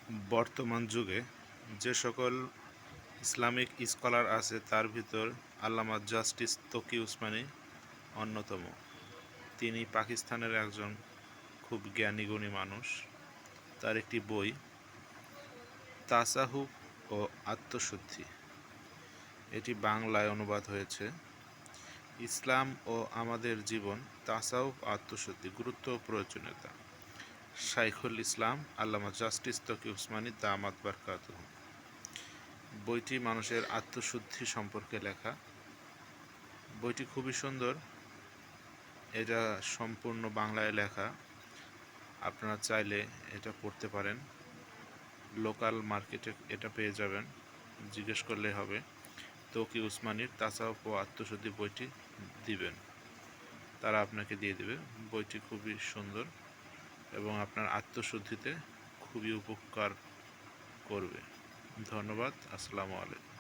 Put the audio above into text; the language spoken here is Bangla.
বর্তমান যুগে যে সকল ইসলামিক স্কলার আছে তার ভিতর আল্লামা জাস্টিস তকি উসমানী অন্যতম। তিনি পাকিস্তানের একজন খুব জ্ঞানীগুণী মানুষ। তার একটি বই তাসাহুফ ও আত্মশুদ্ধি, এটি বাংলায় অনুবাদ হয়েছে। ইসলাম ও আমাদের জীবন, তাসাউফ আত্মশুদ্ধি, গুরুত্ব ও প্রয়োজনীয়তা, শাইখুল ইসলাম আল্লামা জাস্টিস তকি উসমানী দামাত বারকাতুহু। বইটি মানুষের আত্মশুদ্ধি সম্পর্কে লেখা। বইটি খুবই সুন্দর, এটা সম্পূর্ণ বাংলায় লেখা। আপনারা চাইলে এটা পড়তে পারেন। লোকাল মার্কেটে এটা পেয়ে যাবেন, জিজ্ঞেস করলে হবে। তকি উসমানীর তাসাউফ ও আত্মশুদ্ধি বইটি দিবেন, তারা আপনাকে দিয়ে দেবে। বইটি খুবই সুন্দর এবং আপনার আত্মশুদ্ধিতে খুবই উপকার করবে। ধন্যবাদ। আসসালামু আলাইকুম।